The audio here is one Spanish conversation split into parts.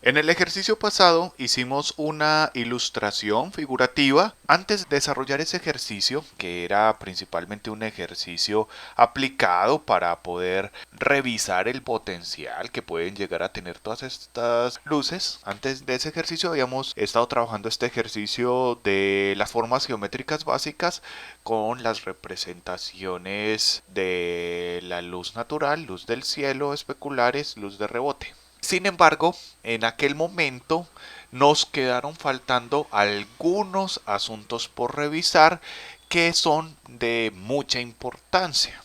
En el ejercicio pasado hicimos una ilustración figurativa. Antes de desarrollar ese ejercicio, que era principalmente un ejercicio aplicado para poder revisar el potencial que pueden llegar a tener todas estas luces, antes de ese ejercicio habíamos estado trabajando este ejercicio de las formas geométricas básicas con las representaciones de la luz natural, luz del cielo, especulares, luz de rebote. Sin embargo, en aquel momento nos quedaron faltando algunos asuntos por revisar que son de mucha importancia,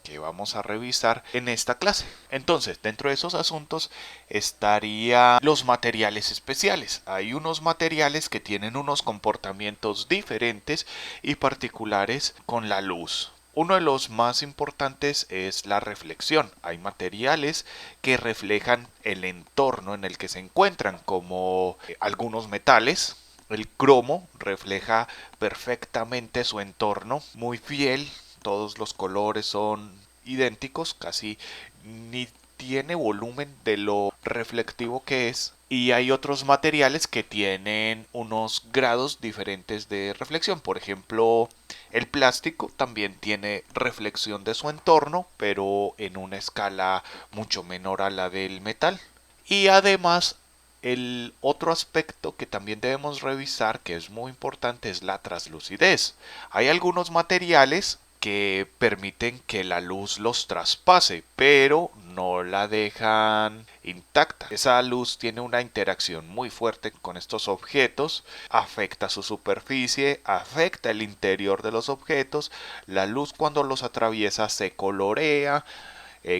que vamos a revisar en esta clase. Entonces, dentro de esos asuntos estarían los materiales especiales. Hay unos materiales que tienen unos comportamientos diferentes y particulares con la luz. Uno de los más importantes es la reflexión. Hay materiales que reflejan el entorno en el que se encuentran, como algunos metales. El cromo refleja perfectamente su entorno, muy fiel. Todos los colores son idénticos, casi ni tiene volumen de lo reflectivo que es. Y hay otros materiales que tienen unos grados diferentes de reflexión. Por ejemplo, el plástico también tiene reflexión de su entorno, pero en una escala mucho menor a la del metal. Y además, el otro aspecto que también debemos revisar, que es muy importante, es la translucidez. Hay algunos materiales que permiten que la luz los traspase, pero no la dejan intacta. Esa luz tiene una interacción muy fuerte con estos objetos, afecta su superficie, afecta el interior de los objetos, la luz cuando los atraviesa se colorea,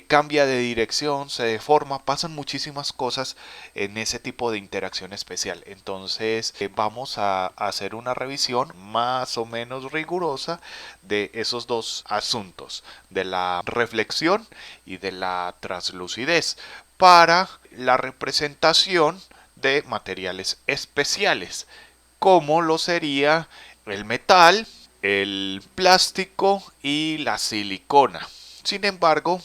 cambia de dirección, se deforma, pasan muchísimas cosas en ese tipo de interacción especial. Entonces vamos a hacer una revisión más o menos rigurosa de esos dos asuntos, de la reflexión y de la translucidez, para la representación de materiales especiales, como lo sería el metal, el plástico y la silicona. Sin embargo,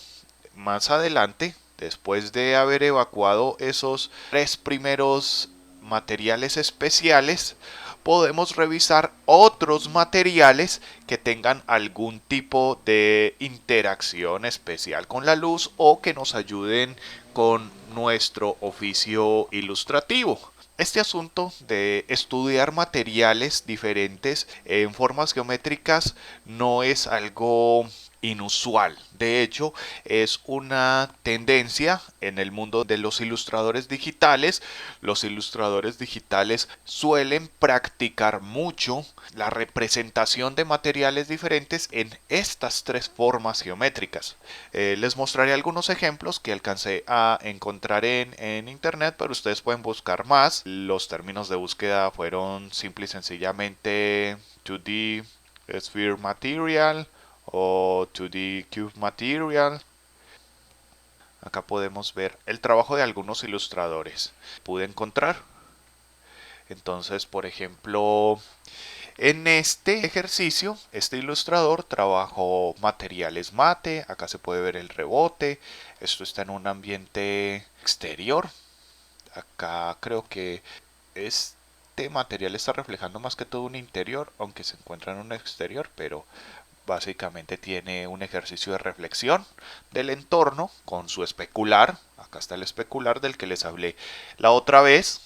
más adelante, después de haber evacuado esos tres primeros materiales especiales, podemos revisar otros materiales que tengan algún tipo de interacción especial con la luz o que nos ayuden con nuestro oficio ilustrativo. Este asunto de estudiar materiales diferentes en formas geométricas no es algo inusual. De hecho, es una tendencia en el mundo de los ilustradores digitales. Los ilustradores digitales suelen practicar mucho la representación de materiales diferentes en estas tres formas geométricas. Les mostraré algunos ejemplos que alcancé a encontrar en internet, pero ustedes pueden buscar más. Los términos de búsqueda fueron simple y sencillamente 2D Sphere Material o 2D Cube Material. Acá podemos ver el trabajo de algunos ilustradores. Pude encontrar. Entonces, por ejemplo, en este ejercicio, este ilustrador trabajó materiales mate. Acá se puede ver el rebote. Esto está en un ambiente exterior. Acá creo que este material está reflejando más que todo un interior, aunque se encuentra en un exterior, pero básicamente tiene un ejercicio de reflexión del entorno con su especular. Acá está el especular del que les hablé la otra vez.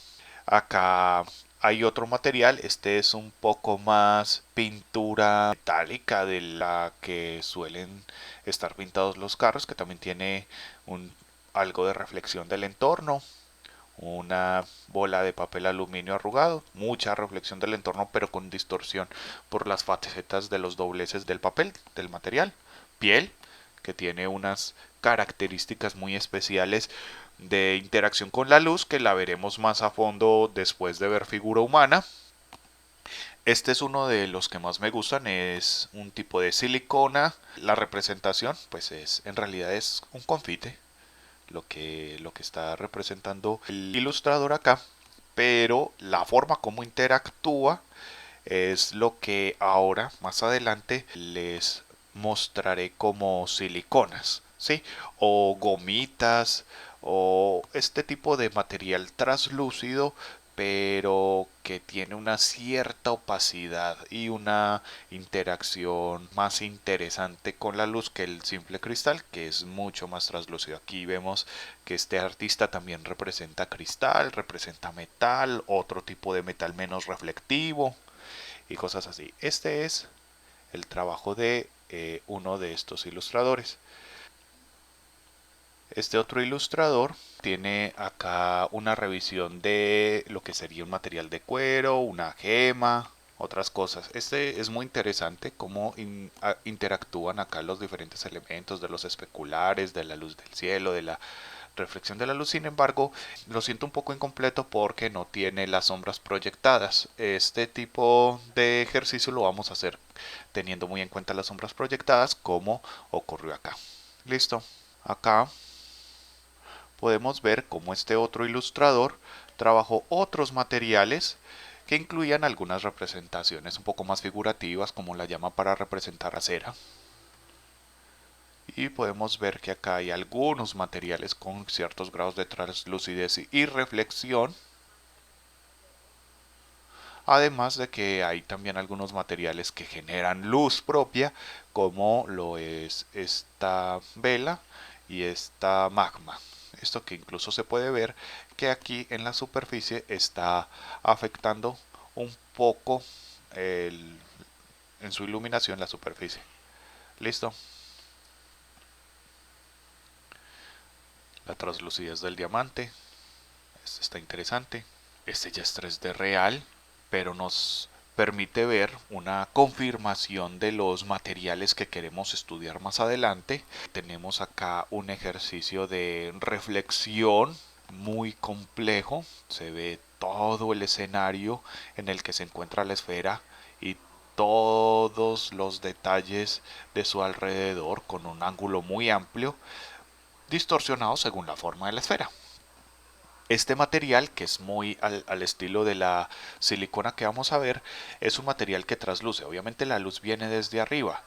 Acá hay otro material, este es un poco más pintura metálica de la que suelen estar pintados los carros, que también tiene algo de reflexión del entorno. Una bola de papel aluminio arrugado, mucha reflexión del entorno pero con distorsión por las facetas de los dobleces del papel, del material. Piel, que tiene unas características muy especiales de interacción con la luz, que la veremos más a fondo después de ver figura humana. Este es uno de los que más me gustan, es un tipo de silicona. La representación pues es en realidad es un confite, lo que está representando el ilustrador acá, pero la forma como interactúa es lo que ahora más adelante les mostraré como siliconas, ¿sí? O gomitas o este tipo de material translúcido, pero que tiene una cierta opacidad y una interacción más interesante con la luz que el simple cristal, que es mucho más translúcido. Aquí vemos que este artista también representa cristal, representa metal, otro tipo de metal menos reflectivo y cosas así. Este es el trabajo de uno de estos ilustradores. Este otro ilustrador tiene acá una revisión de lo que sería un material de cuero, una gema, otras cosas. Este es muy interesante cómo interactúan acá los diferentes elementos de los especulares, de la luz del cielo, de la reflexión de la luz. Sin embargo, lo siento un poco incompleto porque no tiene las sombras proyectadas. Este tipo de ejercicio lo vamos a hacer teniendo muy en cuenta las sombras proyectadas, como ocurrió acá. Listo. Acá podemos ver cómo este otro ilustrador trabajó otros materiales que incluían algunas representaciones un poco más figurativas, como la llama para representar a cera. Y podemos ver que acá hay algunos materiales con ciertos grados de translucidez y reflexión. Además de que hay también algunos materiales que generan luz propia, como lo es esta vela y esta magma. Esto que incluso se puede ver que aquí en la superficie está afectando un poco en su iluminación la superficie. Listo. La translucidez del diamante. Este está interesante. Este ya es 3D real, pero nos permite ver una confirmación de los materiales que queremos estudiar más adelante. Tenemos acá un ejercicio de reflexión muy complejo. Se ve todo el escenario en el que se encuentra la esfera y todos los detalles de su alrededor con un ángulo muy amplio, distorsionado según la forma de la esfera. Este material, que es muy al estilo de la silicona que vamos a ver, es un material que trasluce. Obviamente la luz viene desde arriba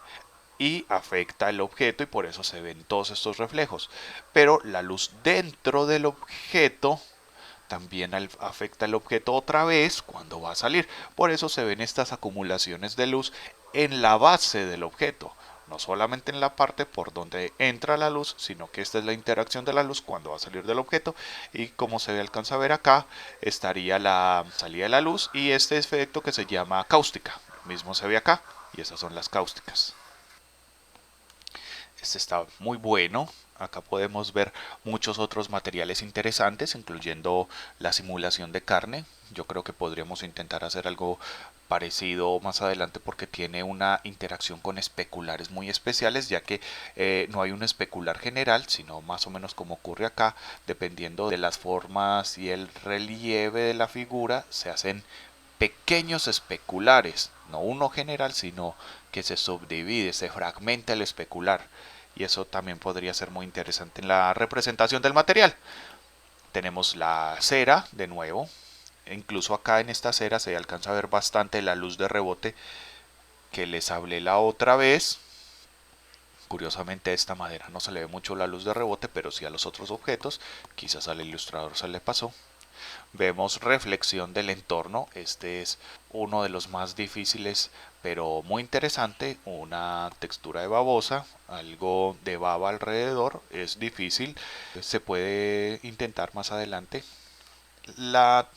y afecta el objeto y por eso se ven todos estos reflejos. Pero la luz dentro del objeto también afecta el objeto otra vez cuando va a salir. Por eso se ven estas acumulaciones de luz en la base del objeto. No solamente en la parte por donde entra la luz, sino que esta es la interacción de la luz cuando va a salir del objeto. Y como se alcanza a ver acá, estaría la salida de la luz y este efecto que se llama cáustica. Lo mismo se ve acá y esas son las cáusticas. Este está muy bueno. Acá podemos ver muchos otros materiales interesantes, incluyendo la simulación de carne. Yo creo que podríamos intentar hacer algo parecido más adelante porque tiene una interacción con especulares muy especiales, ya que no hay un especular general, sino más o menos como ocurre acá, dependiendo de las formas y el relieve de la figura, se hacen pequeños especulares, no uno general, sino que se subdivide, se fragmenta el especular. Y eso también podría ser muy interesante en la representación del material. Tenemos la cera de nuevo. Incluso acá en esta cera se alcanza a ver bastante la luz de rebote que les hablé la otra vez. Curiosamente a esta madera no se le ve mucho la luz de rebote, pero sí a los otros objetos. Quizás al ilustrador se le pasó. Vemos reflexión del entorno. Este es uno de los más difíciles, pero muy interesante. Una textura de babosa, algo de baba alrededor. Es difícil. Se puede intentar más adelante. La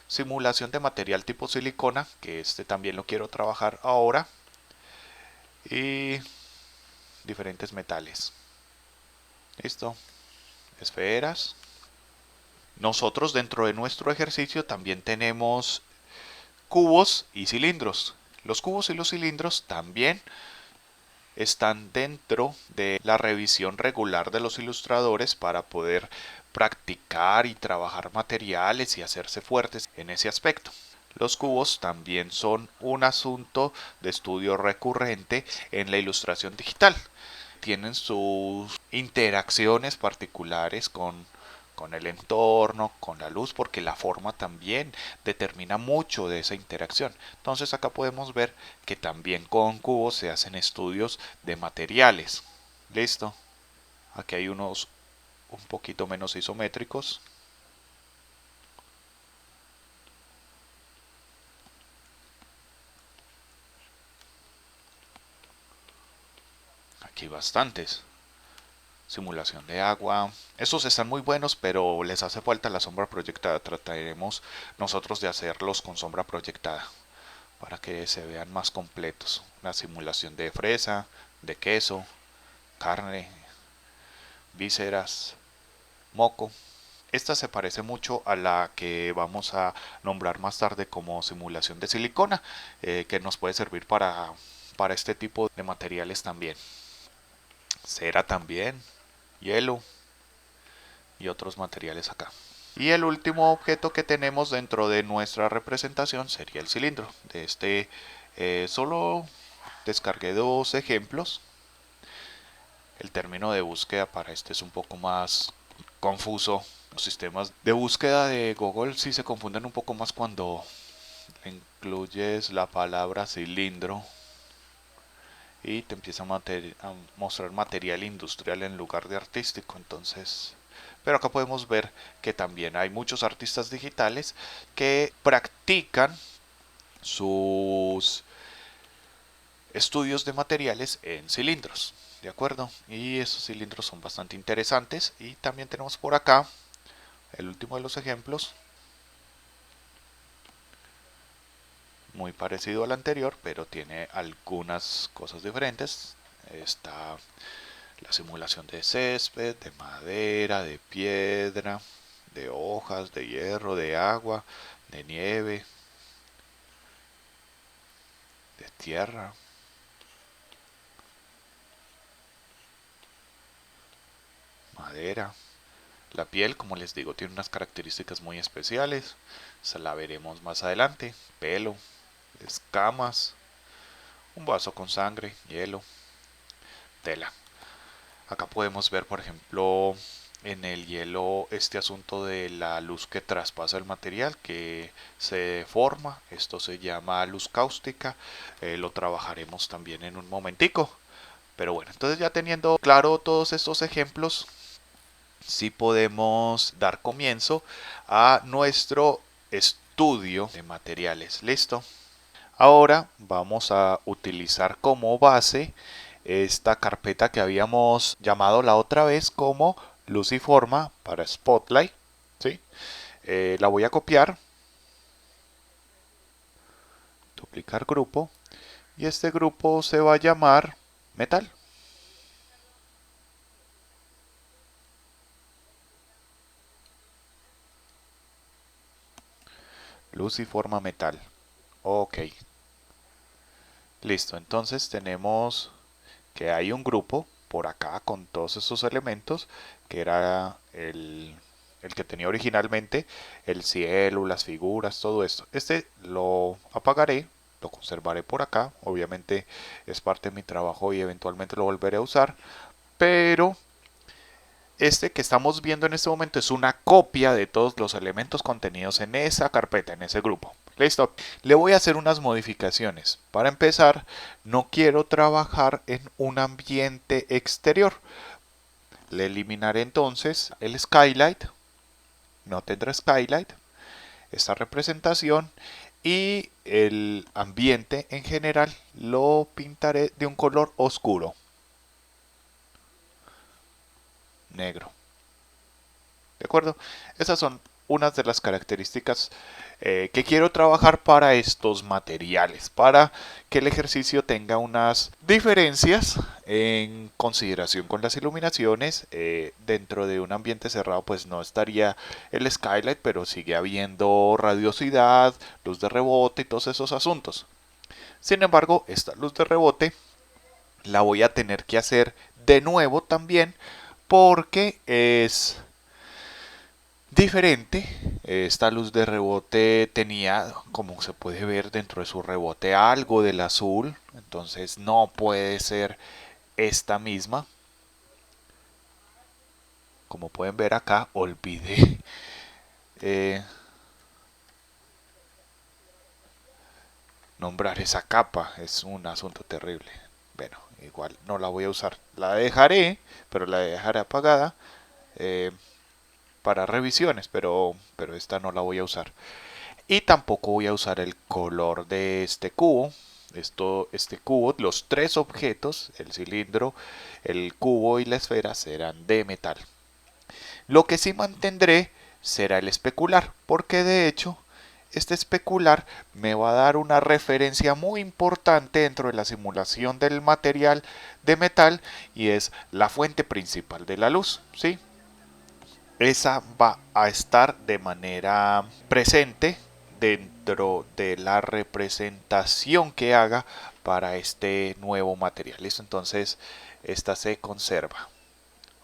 simulación de material tipo silicona, que este también lo quiero trabajar ahora. Y diferentes metales. Listo. Esferas. Nosotros dentro de nuestro ejercicio también tenemos cubos y cilindros. Los cubos y los cilindros también están dentro de la revisión regular de los ilustradores para poder practicar y trabajar materiales y hacerse fuertes en ese aspecto. Los cubos también son un asunto de estudio recurrente en la ilustración digital. Tienen sus interacciones particulares con el entorno, con la luz, porque la forma también determina mucho de esa interacción. Entonces acá podemos ver que también con cubos se hacen estudios de materiales. Listo. Aquí hay unos un poquito menos isométricos. Aquí bastantes. Simulación de agua. Estos están muy buenos, pero les hace falta la sombra proyectada. Trataremos nosotros de hacerlos con sombra proyectada para que se vean más completos. La simulación de fresa, de queso, carne, vísceras, moco. Esta se parece mucho a la que vamos a nombrar más tarde como simulación de silicona, que nos puede servir para este tipo de materiales también. Cera también, hielo y otros materiales acá. Y el último objeto que tenemos dentro de nuestra representación sería el cilindro. De este solo descargué dos ejemplos. El término de búsqueda para este es un poco más confuso. Los sistemas de búsqueda de Google sí se confunden un poco más cuando incluyes la palabra cilindro y te empieza a mostrar material industrial en lugar de artístico. Entonces, pero acá podemos ver que también hay muchos artistas digitales que practican sus estudios de materiales en cilindros, ¿de acuerdo? Y esos cilindros son bastante interesantes. Y también tenemos por acá el último de los ejemplos, muy parecido al anterior, pero tiene algunas cosas diferentes. Está la simulación de césped, de madera, de piedra, de hojas, de hierro, de agua, de nieve, de tierra, madera. La piel, como les digo, tiene unas características muy especiales. Se la veremos más adelante. Pelo, escamas, un vaso con sangre, hielo, tela. Acá podemos ver, por ejemplo, en el hielo este asunto de la luz que traspasa el material, que se deforma. Esto se llama luz cáustica. Lo trabajaremos también en un momentico. Pero bueno, entonces ya teniendo claro todos estos ejemplos, sí podemos dar comienzo a nuestro estudio de materiales. ¿Listo? Ahora vamos a utilizar como base esta carpeta que habíamos llamado la otra vez como luz y forma para Spotlight. ¿Sí? La voy a copiar, duplicar grupo, y este grupo se va a llamar metal. Luz y forma metal. Ok. Listo, entonces tenemos que hay un grupo por acá con todos esos elementos, que era el que tenía originalmente el cielo, las figuras, todo esto. Este lo apagaré, lo conservaré por acá. Obviamente es parte de mi trabajo y eventualmente lo volveré a usar. Pero este que estamos viendo en este momento es una copia de todos los elementos contenidos en esa carpeta, en ese grupo. Listo. Le voy a hacer unas modificaciones. Para empezar, no quiero trabajar en un ambiente exterior. Le eliminaré entonces el skylight. No tendrá skylight. Esta representación. Y el ambiente en general lo pintaré de un color oscuro. Negro. ¿De acuerdo? Esas son unas de las características que quiero trabajar para estos materiales, para que el ejercicio tenga unas diferencias en consideración con las iluminaciones. Dentro de un ambiente cerrado pues no estaría el skylight, pero sigue habiendo radiosidad, luz de rebote y todos esos asuntos. Sin embargo, esta luz de rebote la voy a tener que hacer de nuevo también porque es diferente. Esta luz de rebote tenía, como se puede ver dentro de su rebote, algo del azul. Entonces no puede ser esta misma. Como pueden ver acá, olvidé eh, nombrar esa capa. Es un asunto terrible. Bueno, igual no la voy a usar. La dejaré, pero la dejaré apagada. para revisiones, pero esta no la voy a usar. Y tampoco voy a usar el color de este cubo. Este cubo, los tres objetos, el cilindro, el cubo y la esfera, serán de metal. Lo que sí mantendré será el especular, porque de hecho este especular me va a dar una referencia muy importante dentro de la simulación del material de metal, y es la fuente principal de la luz, ¿sí? Esa va a estar de manera presente dentro de la representación que haga para este nuevo material. ¿Listo? Entonces, esta se conserva.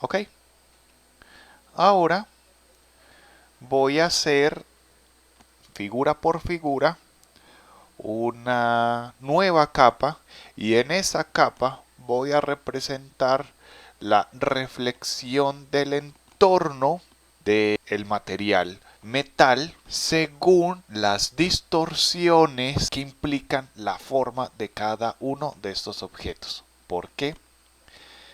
¿Ok? Ahora voy a hacer figura por figura una nueva capa, y en esa capa voy a representar la reflexión del entorno del material metal según las distorsiones que implican la forma de cada uno de estos objetos. ¿Por qué?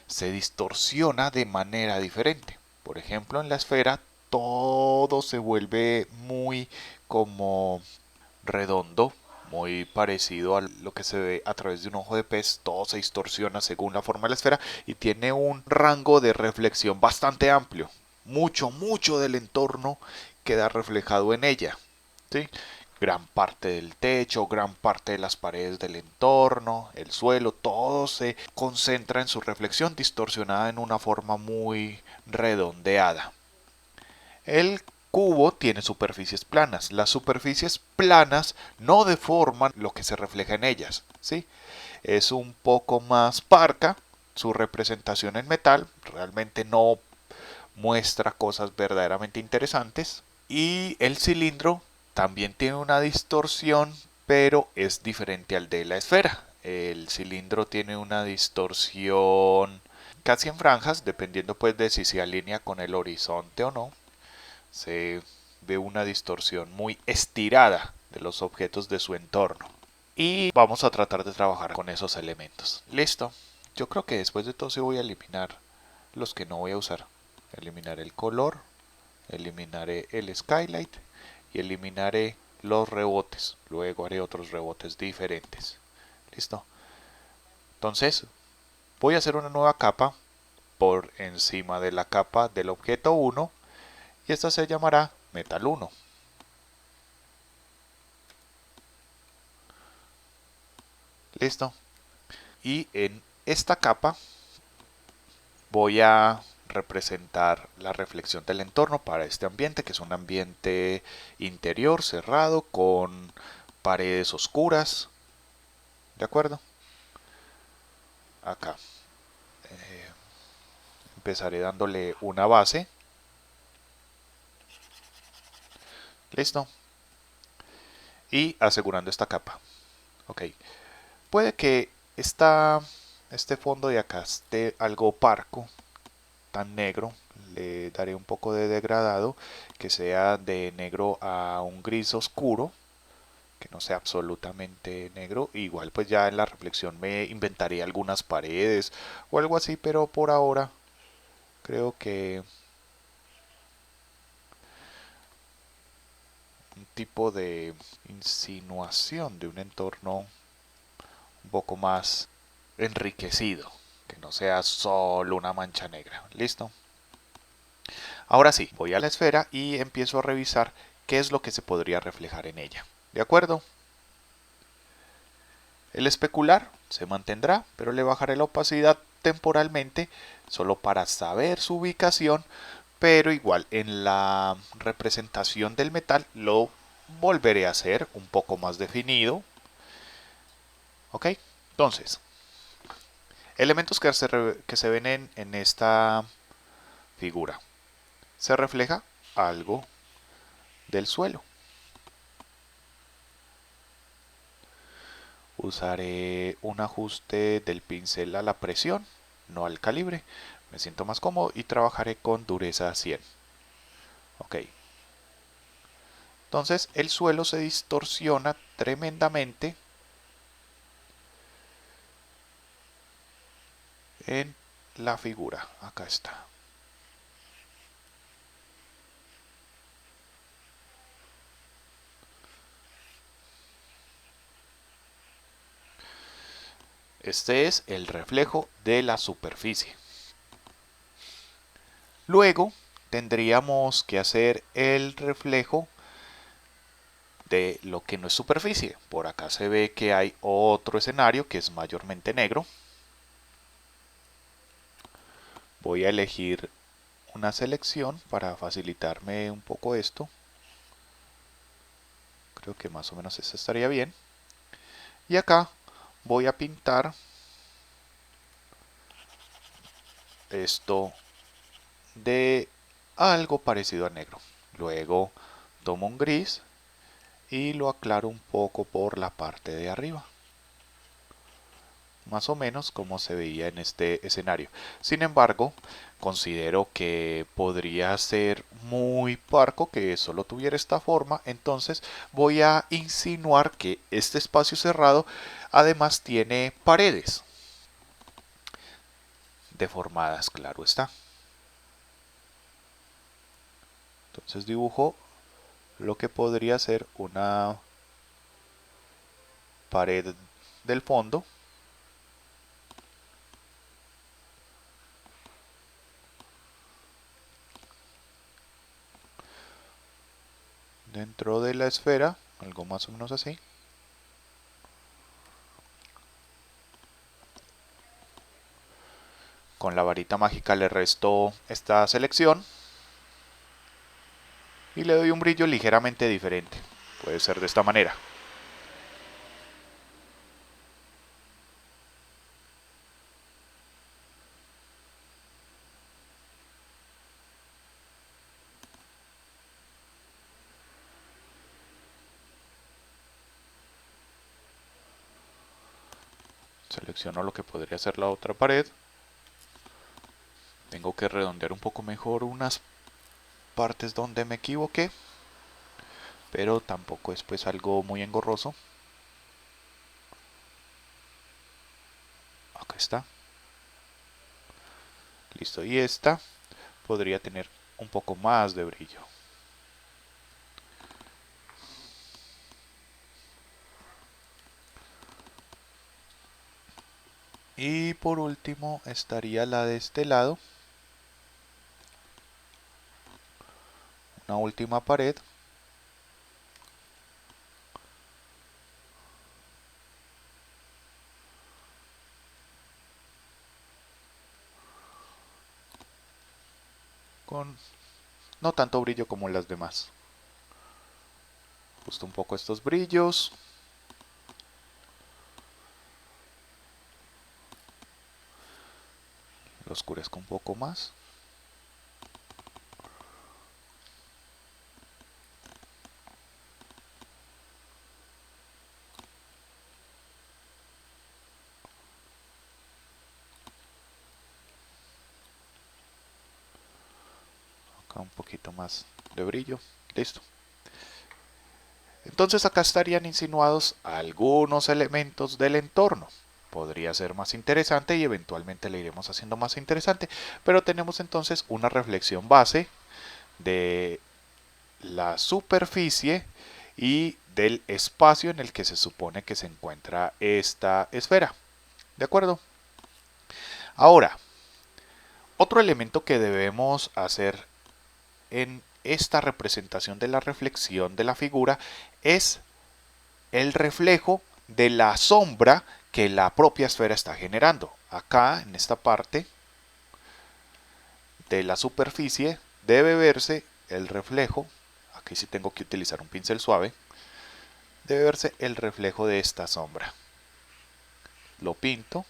Se distorsiona de manera diferente. Por ejemplo, en la esfera todo se vuelve muy como redondo, muy parecido a lo que se ve a través de un ojo de pez. Todo se distorsiona según la forma de la esfera y tiene un rango de reflexión bastante amplio. Mucho del entorno queda reflejado en ella, ¿sí? Gran parte del techo, gran parte de las paredes del entorno, el suelo, todo se concentra en su reflexión distorsionada en una forma muy redondeada. El cubo tiene superficies planas. Las superficies planas no deforman lo que se refleja en ellas, ¿sí? Es un poco más parca su representación en metal, realmente no muestra cosas verdaderamente interesantes. Y el cilindro también tiene una distorsión, pero es diferente al de la esfera. El cilindro tiene una distorsión casi en franjas, dependiendo pues de si se alinea con el horizonte o no. Se ve una distorsión muy estirada de los objetos de su entorno. Y vamos a tratar de trabajar con esos elementos. Listo. Yo creo que después de todo se voy a eliminar los que no voy a usar. Eliminaré el color, eliminaré el skylight y eliminaré los rebotes. Luego haré otros rebotes diferentes. Listo. Entonces voy a hacer una nueva capa por encima de la capa del objeto 1, y esta se llamará metal 1. Listo. Y en esta capa voy a representar la reflexión del entorno para este ambiente, que es un ambiente interior cerrado con paredes oscuras. ¿De acuerdo? Acá empezaré dándole una base. Listo. Y asegurando esta capa. Ok. Puede que este fondo de acá esté algo opaco, tan negro. Le daré un poco de degradado, que sea de negro a un gris oscuro, que no sea absolutamente negro. Igual pues ya en la reflexión me inventaré algunas paredes o algo así, pero por ahora creo que un tipo de insinuación de un entorno un poco más enriquecido, que no sea solo una mancha negra. ¿Listo? Ahora sí, voy a la esfera y empiezo a revisar qué es lo que se podría reflejar en ella. ¿De acuerdo? El especular se mantendrá, pero le bajaré la opacidad temporalmente solo para saber su ubicación, pero igual en la representación del metal lo volveré a hacer un poco más definido. ¿Ok? Entonces, elementos que se ven en esta figura. Se refleja algo del suelo. Usaré un ajuste del pincel a la presión, no al calibre. Me siento más cómodo y trabajaré con dureza 100. Ok. Entonces el suelo se distorsiona tremendamente en la figura. Acá está. Este es el reflejo de la superficie. Luego tendríamos que hacer el reflejo de lo que no es superficie. Por acá se ve que hay otro escenario que es mayormente negro. Voy a elegir una selección para facilitarme un poco esto. Creo que más o menos esto estaría bien. Y acá voy a pintar esto de algo parecido a negro. Luego tomo un gris y lo aclaro un poco por la parte de arriba. Más o menos como se veía en este escenario. Sin embargo, considero que podría ser muy parco que solo tuviera esta forma, entonces voy a insinuar que este espacio cerrado además tiene paredes deformadas, claro está. Entonces dibujo lo que podría ser una pared del fondo. Dentro de la esfera, algo más o menos así. Con la varita mágica le resto esta selección y le doy un brillo ligeramente diferente. Puede ser de esta manera. Selecciono lo que podría ser la otra pared. Tengo que redondear un poco mejor unas partes donde me equivoqué, pero tampoco es pues algo muy engorroso. Acá está. Listo, y esta podría tener un poco más de brillo. Y por último estaría la de este lado. Una última pared. Con no tanto brillo como las demás. Justo un poco estos brillos. Lo oscurezco un poco más. Acá un poquito más de brillo. Listo. Entonces acá estarían insinuados algunos elementos del entorno. Podría ser más interesante y eventualmente le iremos haciendo más interesante. Pero tenemos entonces una reflexión base de la superficie y del espacio en el que se supone que se encuentra esta esfera. ¿De acuerdo? Ahora, otro elemento que debemos hacer en esta representación de la reflexión de la figura es el reflejo de la sombra que la propia esfera está generando. Acá, en esta parte de la superficie, debe verse el reflejo. Aquí sí tengo que utilizar un pincel suave. Debe verse el reflejo de esta sombra. Lo pinto.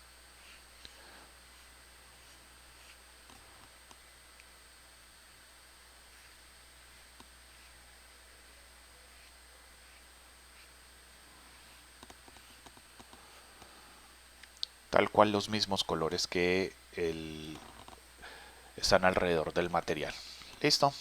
Tal cual los mismos colores que están alrededor del material. Listo.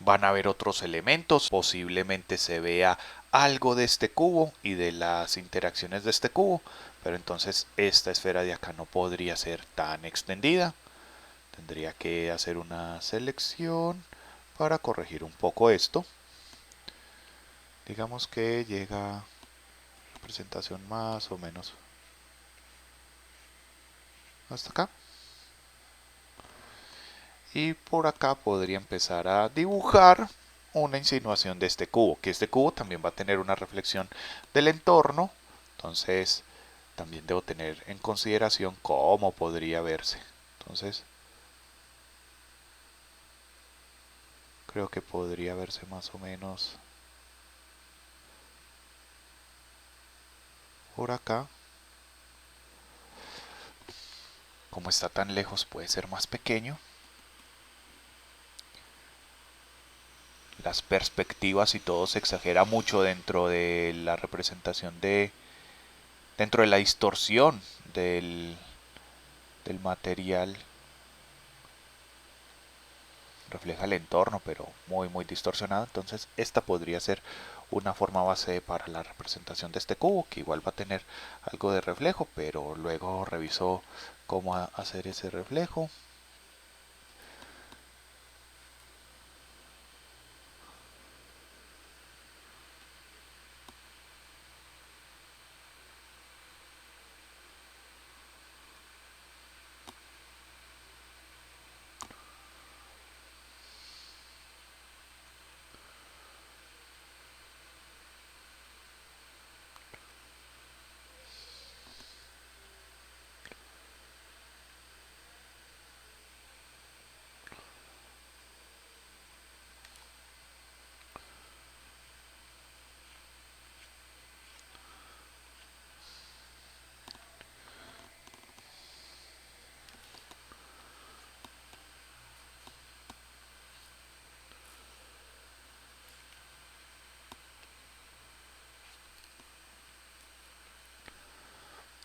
Van a haber otros elementos, posiblemente se vea algo de este cubo y de las interacciones de este cubo, pero entonces esta esfera de acá no podría ser tan extendida. Tendría que hacer una selección para corregir un poco esto. Digamos que llega a representación más o menos hasta acá. Y por acá podría empezar a dibujar una insinuación de este cubo, que este cubo también va a tener una reflexión del entorno, entonces también debo tener en consideración cómo podría verse. Entonces creo que podría verse más o menos por acá. Como está tan lejos puede ser más pequeño. Las perspectivas y todo se exagera mucho dentro de la representación dentro de la distorsión del material. Refleja el entorno, pero muy distorsionado. Entonces esta podría ser una forma base para la representación de este cubo, que igual va a tener algo de reflejo, pero luego reviso cómo hacer ese reflejo.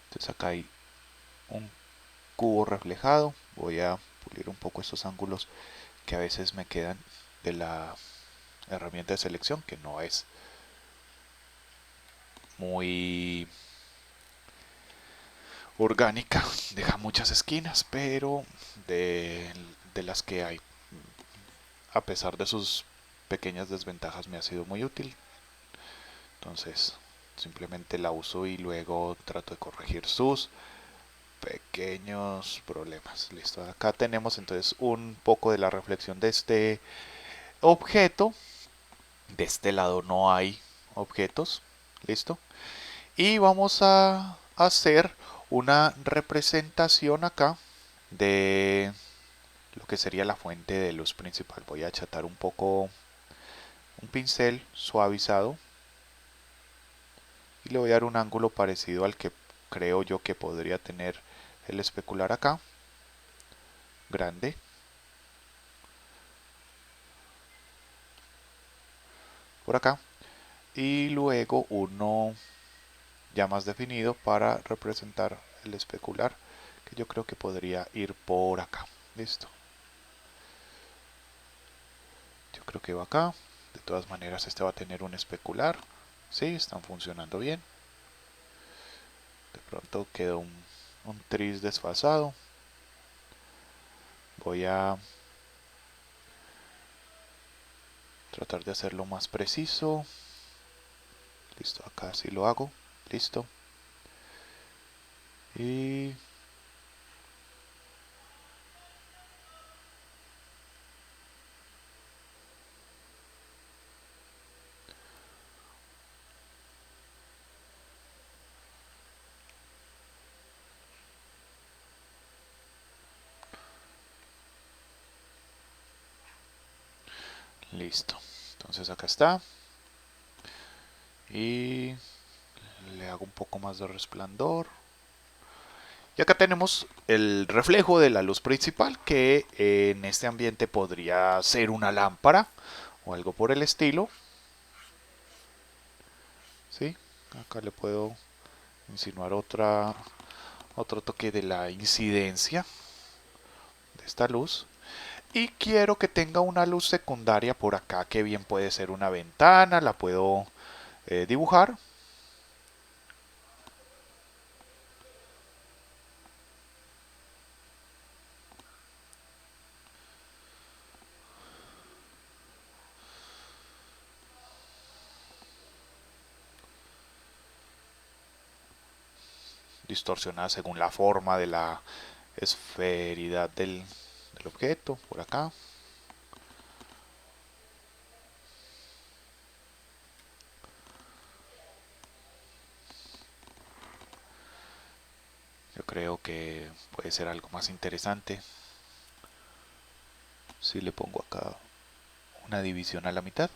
Entonces acá hay un cubo reflejado. Voy a pulir un poco estos ángulos que a veces me quedan de la herramienta de selección, que no es muy orgánica, deja muchas esquinas, pero de las que hay, a pesar de sus pequeñas desventajas, me ha sido muy útil. Entonces simplemente la uso y luego trato de corregir sus pequeños problemas. Listo, acá tenemos entonces un poco de la reflexión de este objeto. De este lado no hay objetos. Listo. Y vamos a hacer una representación acá de lo que sería la fuente de luz principal. Voy a achatar un poco un pincel suavizado y le voy a dar un ángulo parecido al que creo yo que podría tener el especular acá, grande. Por acá. Y luego uno ya más definido para representar el especular, que yo creo que podría ir por acá. Listo. Yo creo que va acá. De todas maneras este va a tener un especular. Sí, están funcionando bien. De pronto quedó un tris desfasado. Voy a tratar de hacerlo más preciso. Listo, acá sí lo hago. Listo. Y listo. Entonces acá está. Y le hago un poco más de resplandor. Y acá tenemos el reflejo de la luz principal, que en este ambiente podría ser una lámpara o algo por el estilo. ¿Sí? Acá le puedo insinuar otro toque de la incidencia de esta luz. Y quiero que tenga una luz secundaria por acá, que bien puede ser una ventana, la puedo dibujar. distorsionada según la forma de la esferidad del objeto, por acá. Yo creo que puede ser algo más interesante si le pongo acá una división a la mitad.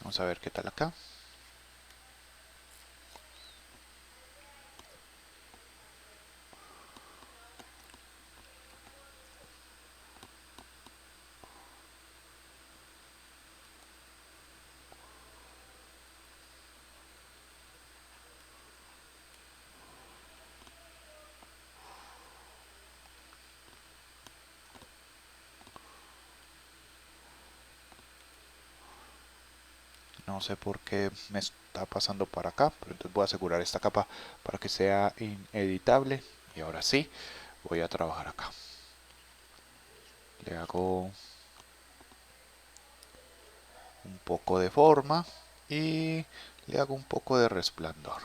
Vamos a ver qué tal acá. No sé por qué me está pasando para acá, pero entonces voy a asegurar esta capa para que sea ineditable. Y ahora sí, voy a trabajar acá. Le hago un poco de forma y le hago un poco de resplandor.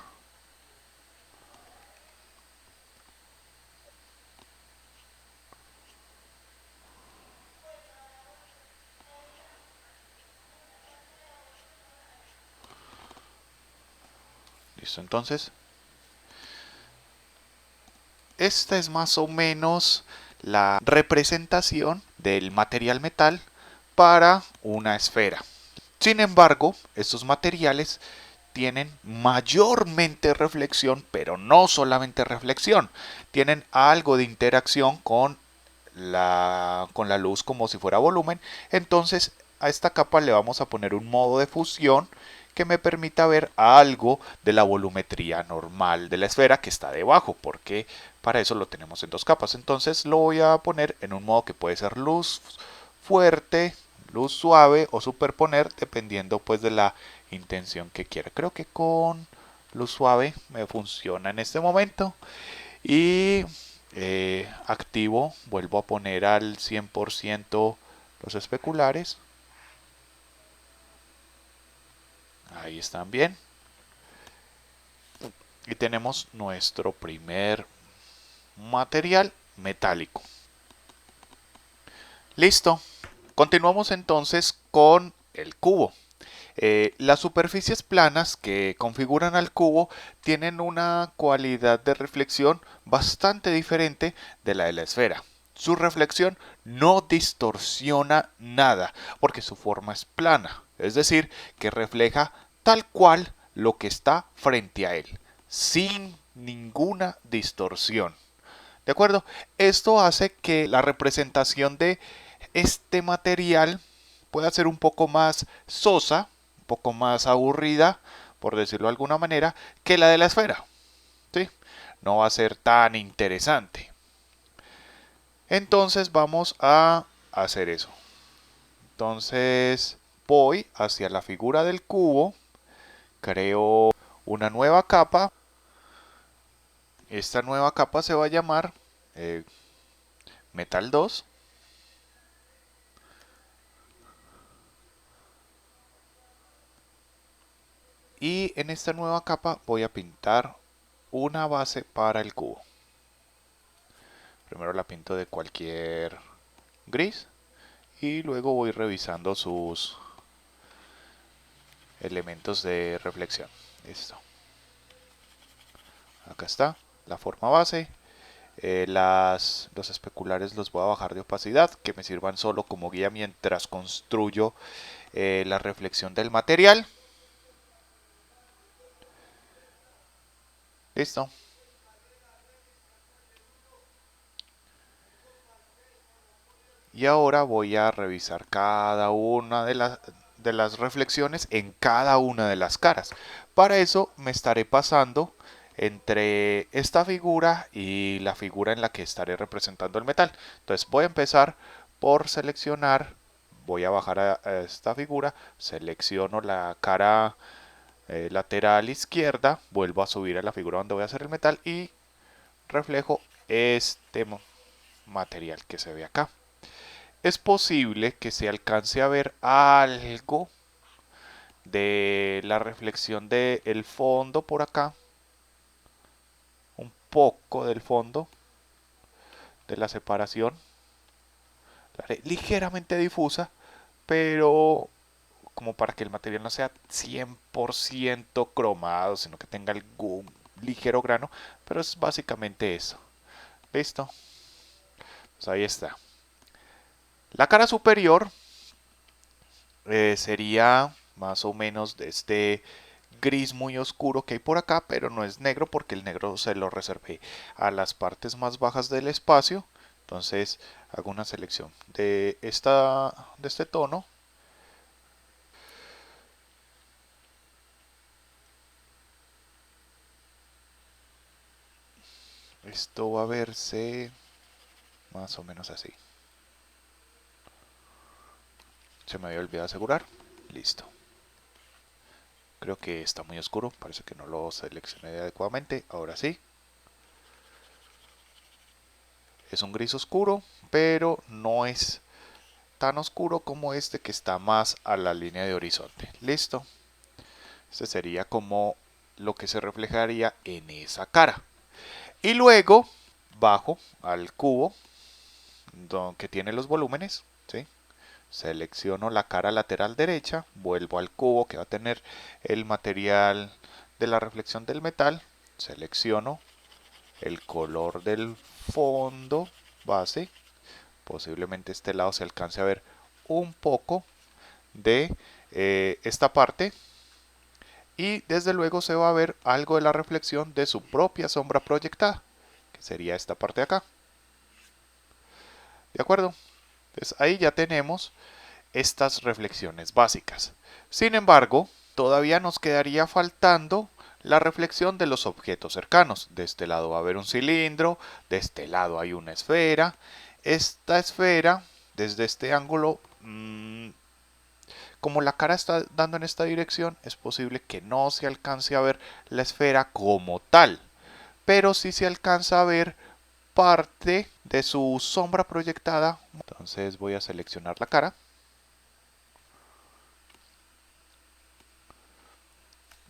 Listo, entonces esta es más o menos la representación del material metal para una esfera. Sin embargo, estos materiales tienen mayormente reflexión, pero no solamente reflexión, tienen algo de interacción con la luz como si fuera volumen. Entonces a esta capa le vamos a poner un modo de fusión que me permita ver algo de la volumetría normal de la esfera que está debajo, porque para eso lo tenemos en dos capas. Entonces lo voy a poner en un modo que puede ser luz fuerte, luz suave o superponer, dependiendo pues de la intención que quiera. Creo que con luz suave me funciona en este momento. Y activo, vuelvo a poner al 100% los especulares. Ahí están bien. Y tenemos nuestro primer material metálico. Listo. Continuamos entonces con el cubo. Las superficies planas que configuran al cubo tienen una cualidad de reflexión bastante diferente de la de la esfera. Su reflexión no distorsiona nada porque su forma es plana, es decir, que refleja tal cual lo que está frente a él, sin ninguna distorsión. ¿De acuerdo? Esto hace que la representación de este material pueda ser un poco más sosa, un poco más aburrida, por decirlo de alguna manera, que la de la esfera. ¿Sí? No va a ser tan interesante. Entonces vamos a hacer eso. Entonces voy hacia la figura del cubo, creo una nueva capa. Esta nueva capa se va a llamar Metal 2. Y en esta nueva capa voy a pintar una base para el cubo. Primero la pinto de cualquier gris y luego voy revisando sus elementos de reflexión. Listo. Acá está la forma base. Los especulares los voy a bajar de opacidad, que me sirvan solo como guía mientras construyo la reflexión del material. Listo. Y ahora voy a revisar cada una de las reflexiones en cada una de las caras. Para eso me estaré pasando entre esta figura y la figura en la que estaré representando el metal. Entonces voy a empezar por seleccionar voy a bajar a esta figura, selecciono la cara lateral izquierda, vuelvo a subir a la figura donde voy a hacer el metal y reflejo este material que se ve acá. Es posible que se alcance a ver algo de la reflexión del fondo por acá, un poco del fondo de la separación, la haré ligeramente difusa, pero como para que el material no sea 100% cromado, sino que tenga algún ligero grano, pero es básicamente eso. Listo, pues ahí está. La cara superior sería más o menos de este gris muy oscuro que hay por acá, pero no es negro porque el negro se lo reservé a las partes más bajas del espacio. Entonces hago una selección de este tono. Esto va a verse más o menos así. Se me había olvidado asegurar. Listo. Creo que está muy oscuro. Parece que no lo seleccioné adecuadamente. Ahora sí. Es un gris oscuro, pero no es tan oscuro como este que está más a la línea de horizonte. Listo. Este sería como lo que se reflejaría en esa cara. Y luego bajo al cubo que tiene los volúmenes. ¿Sí? Selecciono la cara lateral derecha, vuelvo al cubo que va a tener el material de la reflexión del metal, selecciono el color del fondo base, posiblemente este lado se alcance a ver un poco de esta parte y desde luego se va a ver algo de la reflexión de su propia sombra proyectada, que sería esta parte de acá. ¿De acuerdo? Entonces ahí ya tenemos estas reflexiones básicas. Sin embargo, todavía nos quedaría faltando la reflexión de los objetos cercanos. De este lado va a haber un cilindro, de este lado hay una esfera. Esta esfera, desde este ángulo, como la cara está dando en esta dirección, es posible que no se alcance a ver la esfera como tal, pero sí se alcanza a ver parte de su sombra proyectada. Entonces voy a seleccionar la cara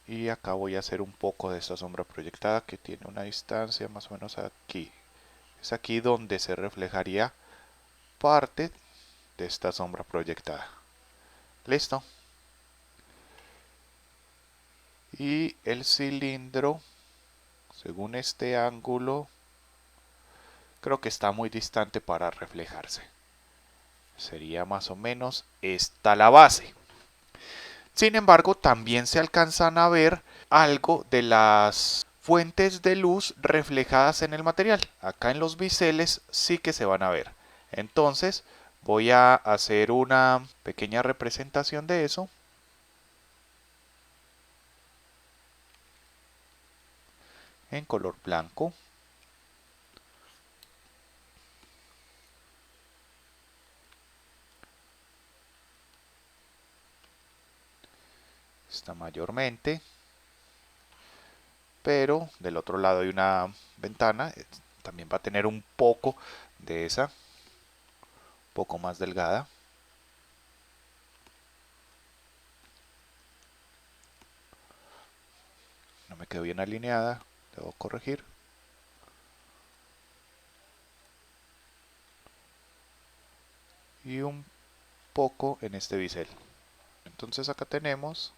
y acá voy a hacer un poco de esta sombra proyectada que tiene una distancia más o menos aquí. Es aquí donde se reflejaría parte de esta sombra proyectada. Listo. Y el cilindro, según este ángulo, creo que está muy distante para reflejarse. Sería más o menos esta la base. Sin embargo, también se alcanzan a ver algo de las fuentes de luz reflejadas en el material. Acá en los biseles sí que se van a ver. Entonces voy a hacer una pequeña representación de eso. En color blanco. Está mayormente. Pero del otro lado hay una ventana. También va a tener un poco de esa. Un poco más delgada. No me quedó bien alineada. Debo corregir. Y un poco en este bisel. Entonces acá tenemos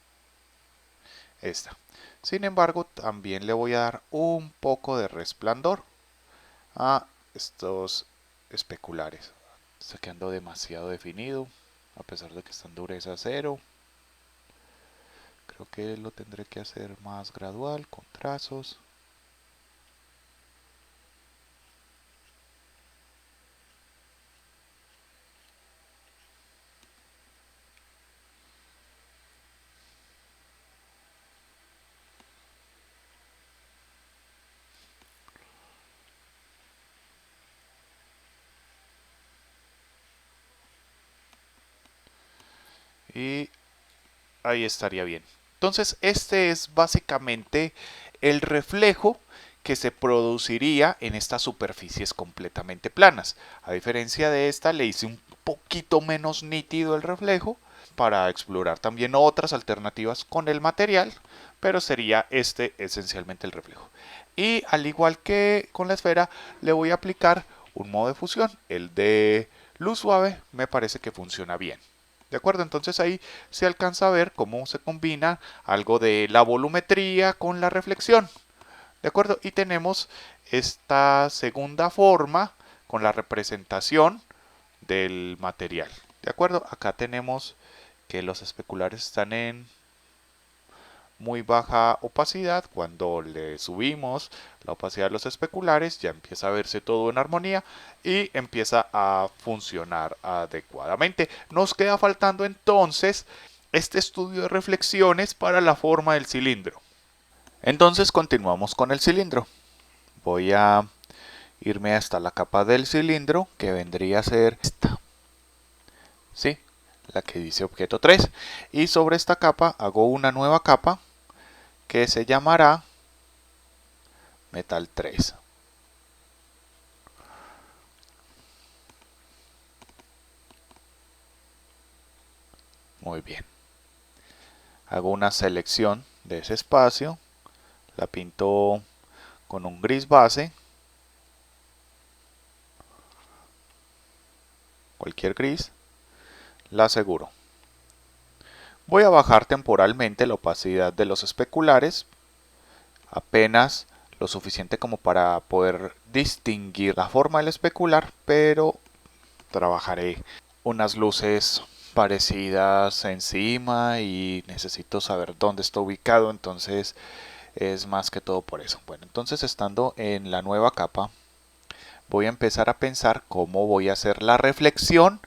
esta. Sin embargo, también le voy a dar un poco de resplandor a estos especulares. Está quedando demasiado definido, a pesar de que está en dureza cero. Creo que lo tendré que hacer más gradual, con trazos. y ahí estaría bien. Entonces este es básicamente el reflejo que se produciría en estas superficies completamente planas. A diferencia de esta, le hice un poquito menos nítido el reflejo para explorar también otras alternativas con el material, pero sería este esencialmente el reflejo. Y al igual que con la esfera, le voy a aplicar un modo de fusión. El de luz suave me parece que funciona bien. ¿De acuerdo? Entonces ahí se alcanza a ver cómo se combina algo de la volumetría con la reflexión. ¿De acuerdo? Y tenemos esta segunda forma con la representación del material. ¿De acuerdo? Acá tenemos que los especulares están en muy baja opacidad. Cuando le subimos la opacidad a los especulares, ya empieza a verse todo en armonía y empieza a funcionar adecuadamente. Nos queda faltando entonces este estudio de reflexiones para la forma del cilindro. Entonces continuamos con el cilindro. Voy a irme hasta la capa del cilindro, que vendría a ser esta. ¿Sí? La que dice objeto 3. Y sobre esta capa hago una nueva capa que se llamará metal 3. Muy bien. Hago una selección de ese espacio. La pinto con un gris base. Cualquier gris. La aseguro. Voy a bajar temporalmente la opacidad de los especulares. Apenas lo suficiente como para poder distinguir la forma del especular, pero trabajaré unas luces parecidas encima y necesito saber dónde está ubicado, entonces es más que todo por eso. Bueno, entonces estando en la nueva capa, voy a empezar a pensar cómo voy a hacer la reflexión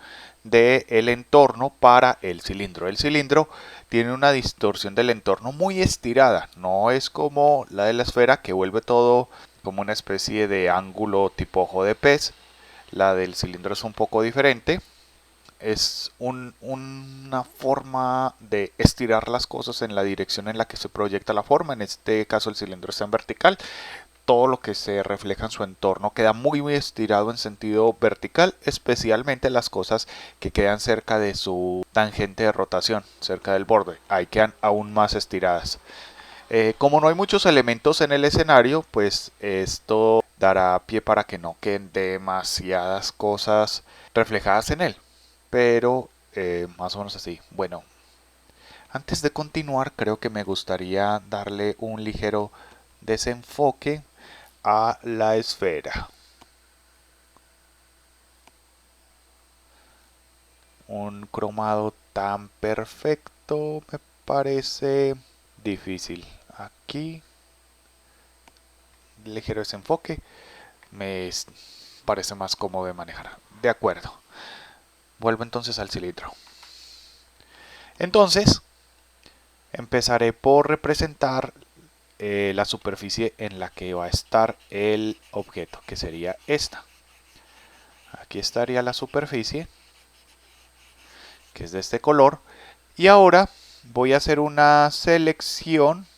del entorno para el cilindro. El cilindro tiene una distorsión del entorno muy estirada, no es como la de la esfera que vuelve todo como una especie de ángulo tipo ojo de pez. La del cilindro es un poco diferente, es una forma de estirar las cosas en la dirección en la que se proyecta la forma. En este caso el cilindro está en vertical, todo lo que se refleja en su entorno queda muy estirado en sentido vertical, especialmente las cosas que quedan cerca de su tangente de rotación, cerca del borde, ahí quedan aún más estiradas. Como no hay muchos elementos en el escenario, pues esto dará pie para que no queden demasiadas cosas reflejadas en él, pero más o menos así. Bueno, antes de continuar, creo que me gustaría darle un ligero desenfoque a la esfera. Un cromado tan perfecto me parece difícil. Aquí, ligero desenfoque, me parece más cómodo de manejar. De acuerdo. Vuelvo entonces al cilindro. Entonces, empezaré por representar la superficie en la que va a estar el objeto, que sería esta. Aquí estaría la superficie, que es de este color. Y ahora voy a hacer una selección.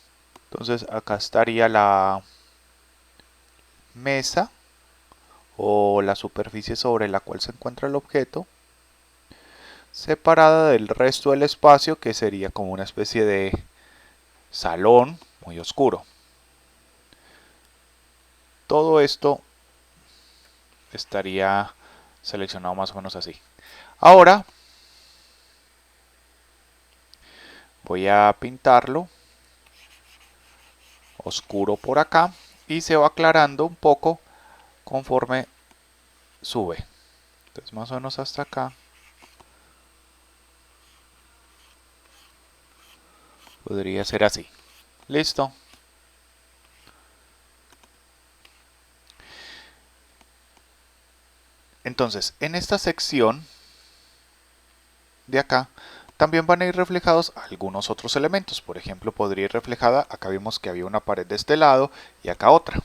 Entonces acá estaría la mesa o la superficie sobre la cual se encuentra el objeto, separada del resto del espacio, que sería como una especie de salón muy oscuro. Todo esto estaría seleccionado más o menos así. Ahora voy a pintarlo oscuro por acá y se va aclarando un poco conforme sube. Entonces más o menos hasta acá podría ser así. Listo. Entonces en esta sección de acá también van a ir reflejados algunos otros elementos. Por ejemplo, podría ir reflejada, acá vimos que había una pared de este lado y acá otra.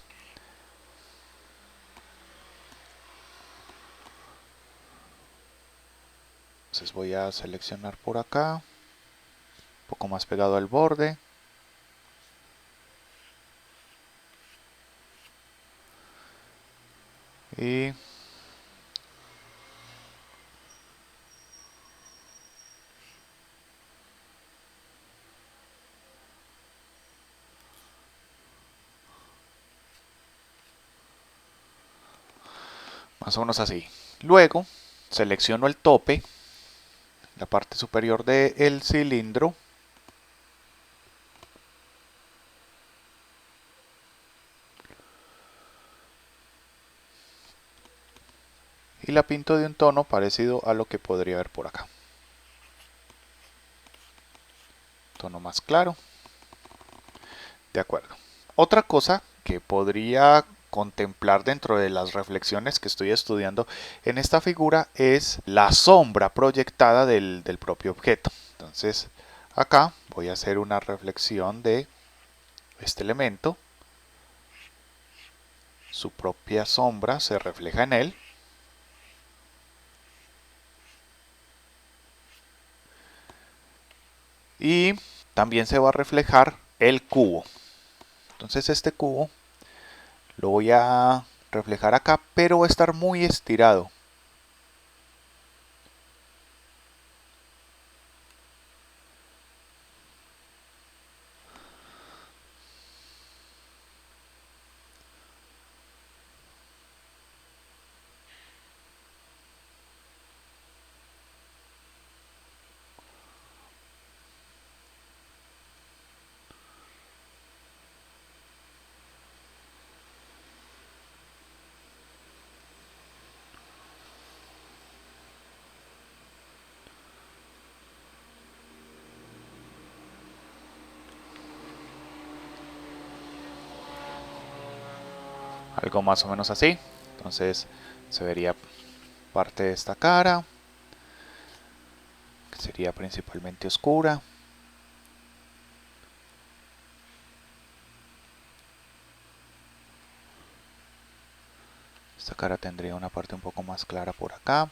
Entonces voy a seleccionar por acá. Un poco más pegado al borde. Y más o menos así. Luego selecciono el tope, la parte superior del cilindro. Y la pinto de un tono parecido a lo que podría ver por acá. Tono más claro. De acuerdo. Otra cosa que podría contemplar dentro de las reflexiones que estoy estudiando en esta figura es la sombra proyectada del propio objeto. Entonces acá voy a hacer una reflexión de este elemento. Su propia sombra se refleja en él. Y también se va a reflejar el cubo. Entonces este cubo lo voy a reflejar acá, pero va a estar muy estirado. Algo más o menos así. Entonces se vería parte de esta cara, que sería principalmente oscura. Esta cara tendría una parte un poco más clara por acá.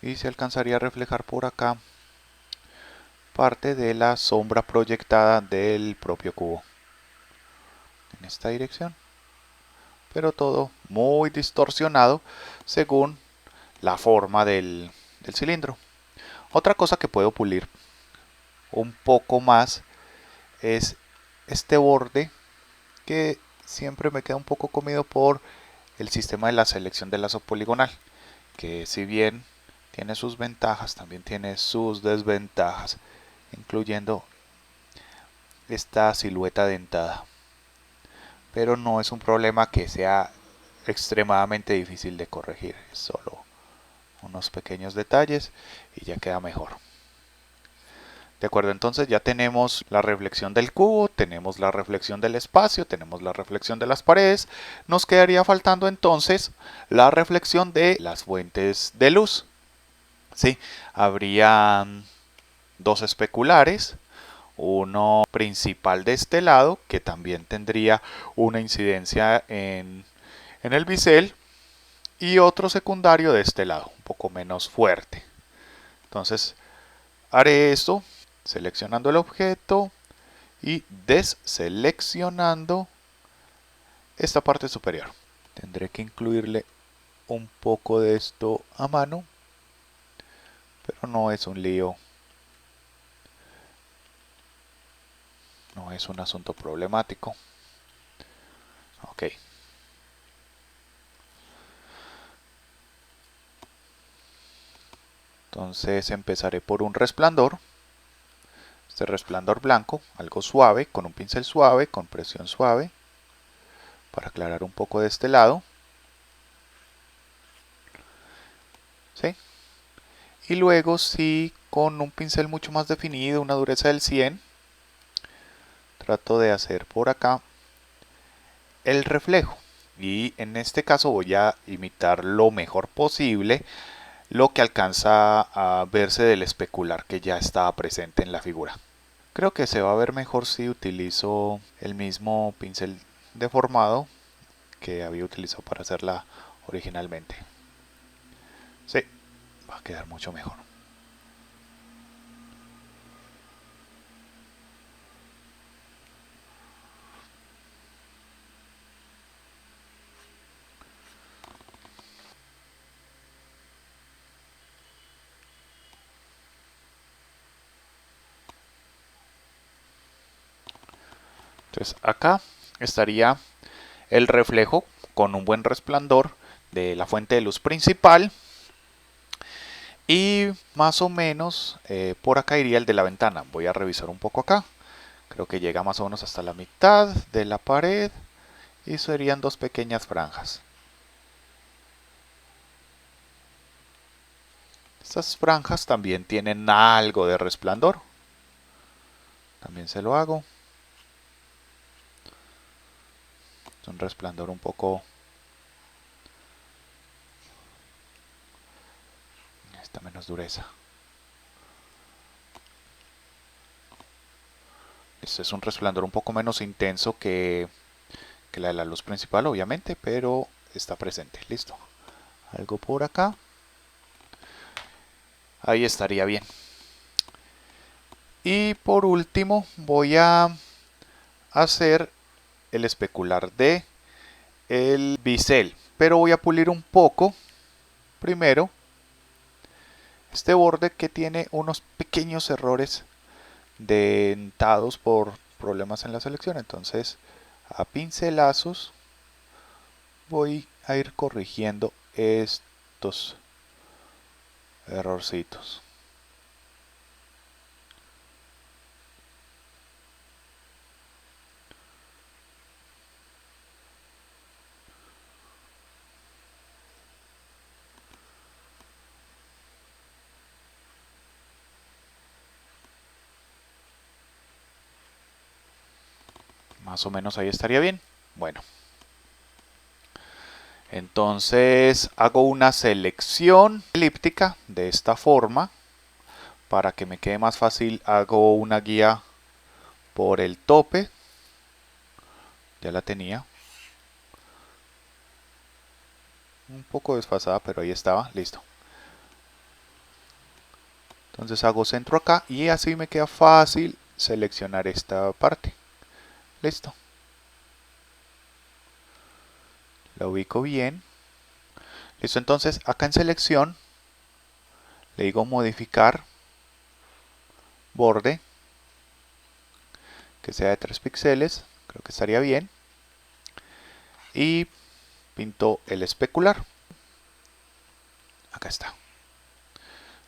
Y se alcanzaría a reflejar por acá parte de la sombra proyectada del propio cubo. En esta dirección. Pero todo muy distorsionado según la forma del cilindro. Otra cosa que puedo pulir un poco más es este borde que siempre me queda un poco comido por el sistema de la selección de lazo poligonal, que si bien tiene sus ventajas, también tiene sus desventajas, incluyendo esta silueta dentada. Pero no es un problema que sea extremadamente difícil de corregir, es solo unos pequeños detalles y ya queda mejor. De acuerdo, entonces ya tenemos la reflexión del cubo, tenemos la reflexión del espacio, tenemos la reflexión de las paredes. Nos quedaría faltando entonces la reflexión de las fuentes de luz. Sí, habrían dos especulares, uno principal de este lado que también tendría una incidencia en el bisel y otro secundario de este lado, un poco menos fuerte. Entonces haré esto seleccionando el objeto y deseleccionando esta parte superior. Tendré que incluirle un poco de esto a mano, pero no es un lío, no es un asunto problemático. Ok. Entonces empezaré por un resplandor. Este resplandor blanco, algo suave, con un pincel suave, con presión suave, para aclarar un poco de este lado. ¿Sí? Y luego sí, con un pincel mucho más definido, una dureza del 100, trato de hacer por acá el reflejo. Y en este caso voy a imitar lo mejor posible lo que alcanza a verse del especular que ya estaba presente en la figura. Creo que se va a ver mejor si utilizo el mismo pincel deformado que había utilizado para hacerla originalmente. Sí, Va a quedar mucho mejor. Entonces acá estaría el reflejo con un buen resplandor de la fuente de luz principal. Y más o menos por acá iría el de la ventana. Voy a revisar un poco acá. Creo que llega más o menos hasta la mitad de la pared. Y serían dos pequeñas franjas. Estas franjas también tienen algo de resplandor. También se lo hago. Es un resplandor un poco... Esta menos dureza. Este es un resplandor un poco menos intenso que la de la luz principal, obviamente, pero está presente. Listo. Algo por acá. Ahí estaría bien. Y por último voy a hacer el especular de el bisel, pero voy a pulir un poco primero este borde que tiene unos pequeños errores dentados por problemas en la selección. Entonces a pincelazos voy a ir corrigiendo estos errorcitos. Más o menos ahí estaría bien. Bueno, entonces hago una selección elíptica de esta forma. Para que me quede más fácil hago una guía por el tope. Ya la tenía. Un poco desfasada, pero ahí estaba. Listo. Entonces hago centro acá y así me queda fácil seleccionar esta parte. Listo. La ubico bien. Listo, entonces acá en selección le digo modificar borde, que sea de 3 píxeles, creo que estaría bien. Y pinto el especular. Acá está.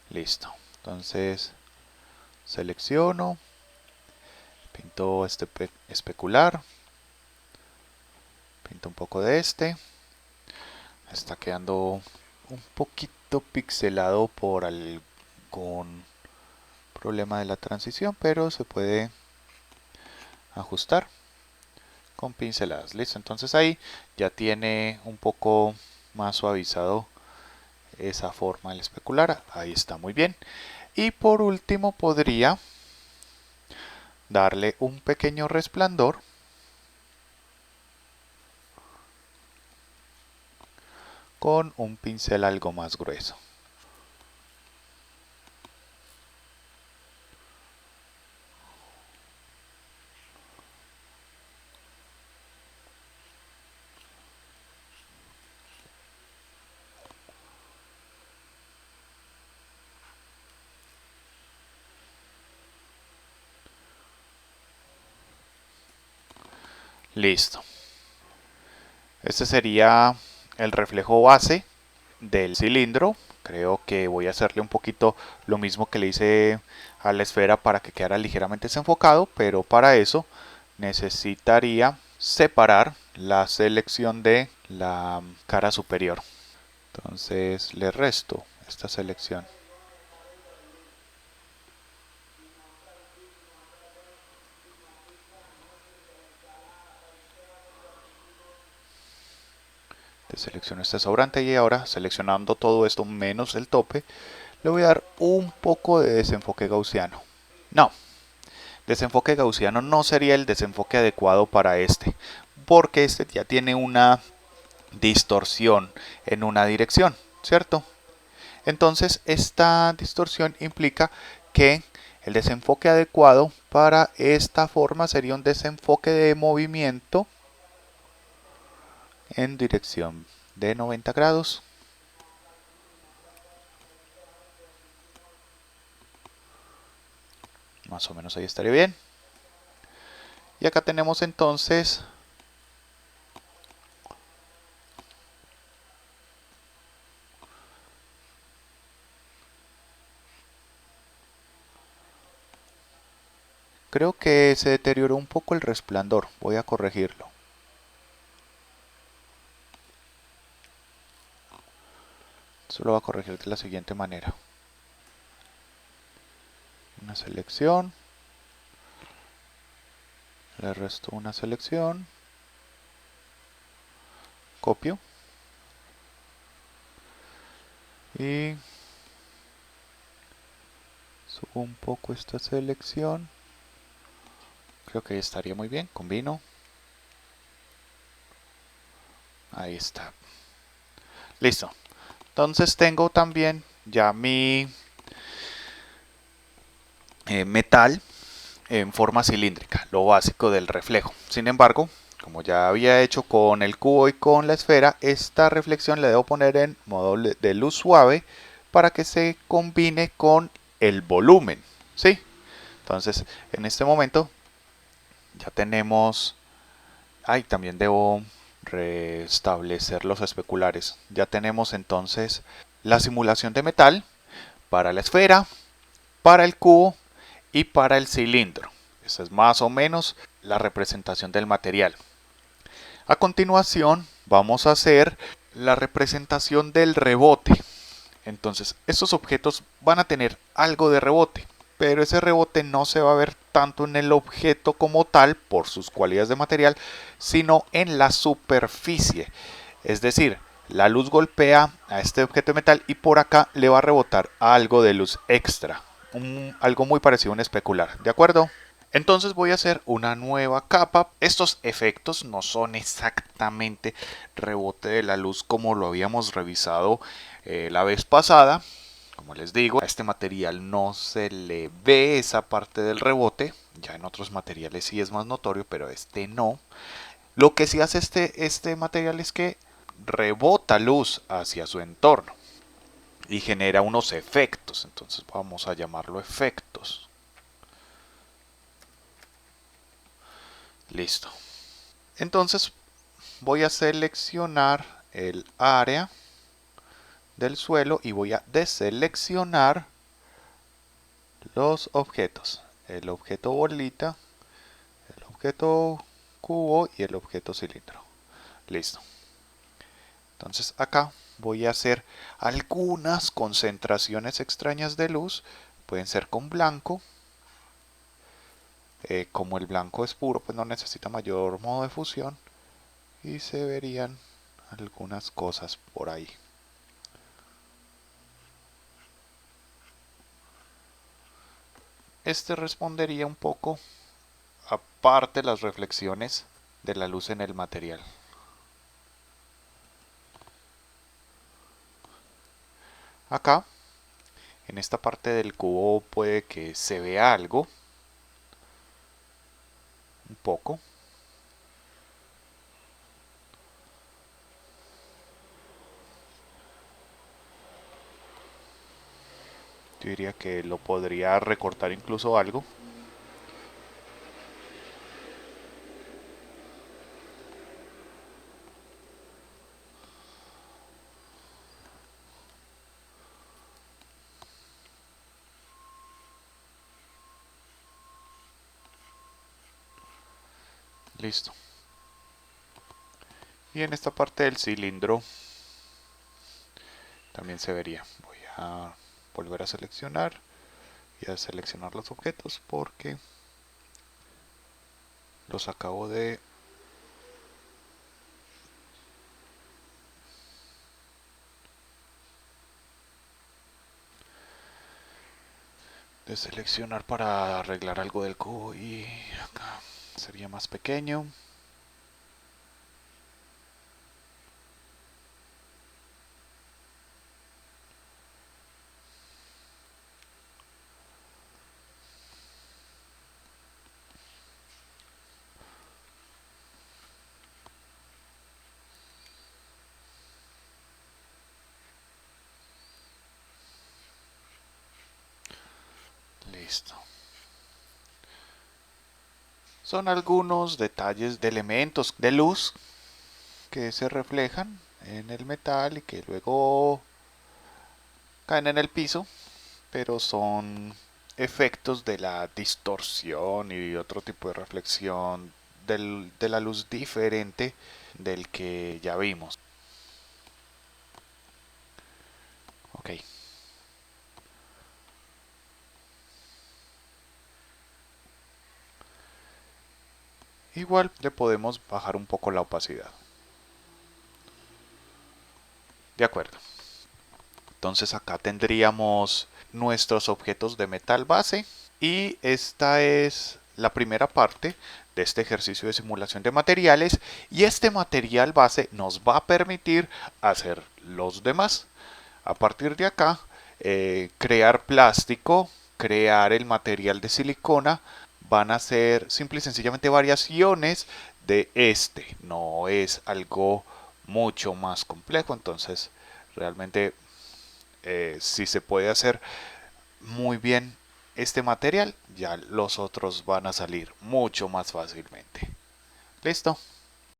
Listo. Entonces selecciono, pinto este especular, pinto un poco de este. Está quedando un poquito pixelado por algún problema de la transición, pero se puede ajustar con pinceladas. Listo, entonces ahí ya tiene un poco más suavizado esa forma del especular. Ahí está muy bien. Y por último podría darle un pequeño resplandor con un pincel algo más grueso. Listo. Este sería el reflejo base del cilindro. Creo que voy a hacerle un poquito lo mismo que le hice a la esfera para que quedara ligeramente desenfocado, pero para eso necesitaría separar la selección de la cara superior. Entonces le resto esta selección. Selecciono este sobrante y ahora seleccionando todo esto menos el tope, le voy a dar un poco de desenfoque gaussiano. No, desenfoque gaussiano no sería el desenfoque adecuado para este, porque este ya tiene una distorsión en una dirección, ¿cierto? Entonces esta distorsión implica que el desenfoque adecuado para esta forma sería un desenfoque de movimiento en dirección de 90 grados. Más o menos ahí estaría bien. Y acá tenemos entonces creo que se deterioró un poco el resplandor. Voy a corregirlo. Esto lo voy a corregir de la siguiente manera. Una selección. Le resto una selección. Copio. Y subo un poco esta selección. Creo que estaría muy bien. Combino. Ahí está. Listo. Entonces tengo también ya mi metal en forma cilíndrica, lo básico del reflejo. Sin embargo, como ya había hecho con el cubo y con la esfera, esta reflexión le debo poner en modo de luz suave para que se combine con el volumen. ¿Sí? Entonces, en este momento ya tenemos... Ay, también debo restablecer los especulares. Ya tenemos entonces la simulación de metal para la esfera, para el cubo y para el cilindro. Esa es más o menos la representación del material. A continuación vamos a hacer la representación del rebote. Entonces estos objetos van a tener algo de rebote, pero ese rebote no se va a ver tanto en el objeto como tal por sus cualidades de material, sino en la superficie. Es decir, la luz golpea a este objeto de metal y por acá le va a rebotar algo de luz extra. Algo muy parecido a un especular, ¿de acuerdo? Entonces voy a hacer una nueva capa. Estos efectos no son exactamente rebote de la luz como lo habíamos revisado la vez pasada. Como les digo, a este material no se le ve esa parte del rebote. Ya en otros materiales sí es más notorio, pero este no. Lo que sí hace este material es que rebota luz hacia su entorno y genera unos efectos. Entonces vamos a llamarlo efectos. Listo. Entonces voy a seleccionar el área del suelo y voy a deseleccionar los objetos. El objeto bolita, el objeto cubo y el objeto cilindro. Listo. Entonces acá voy a hacer algunas concentraciones extrañas de luz. Pueden ser con blanco. Como el blanco es puro, pues no necesita mayor modo de fusión. Y se verían algunas cosas por ahí. Este respondería un poco aparte las reflexiones de la luz en el material. Acá, en esta parte del cubo puede que se vea algo, un poco. Yo diría que lo podría recortar incluso algo. Listo. Y en esta parte del cilindro también se vería. Voy a volver a seleccionar y a seleccionar los objetos porque los acabo de seleccionar para arreglar algo del cubo y acá sería más pequeño. Listo. Son algunos detalles de elementos de luz que se reflejan en el metal y que luego caen en el piso, pero son efectos de la distorsión y otro tipo de reflexión de la luz diferente del que ya vimos. Ok. Igual le podemos bajar un poco la opacidad. De acuerdo. Entonces acá tendríamos nuestros objetos de metal base y esta es la primera parte de este ejercicio de simulación de materiales y este material base nos va a permitir hacer los demás. A partir de acá, crear plástico, crear el material de silicona, van a ser simple y sencillamente variaciones de este. No es algo mucho más complejo, entonces realmente si se puede hacer muy bien este material, ya los otros van a salir mucho más fácilmente. ¿Listo?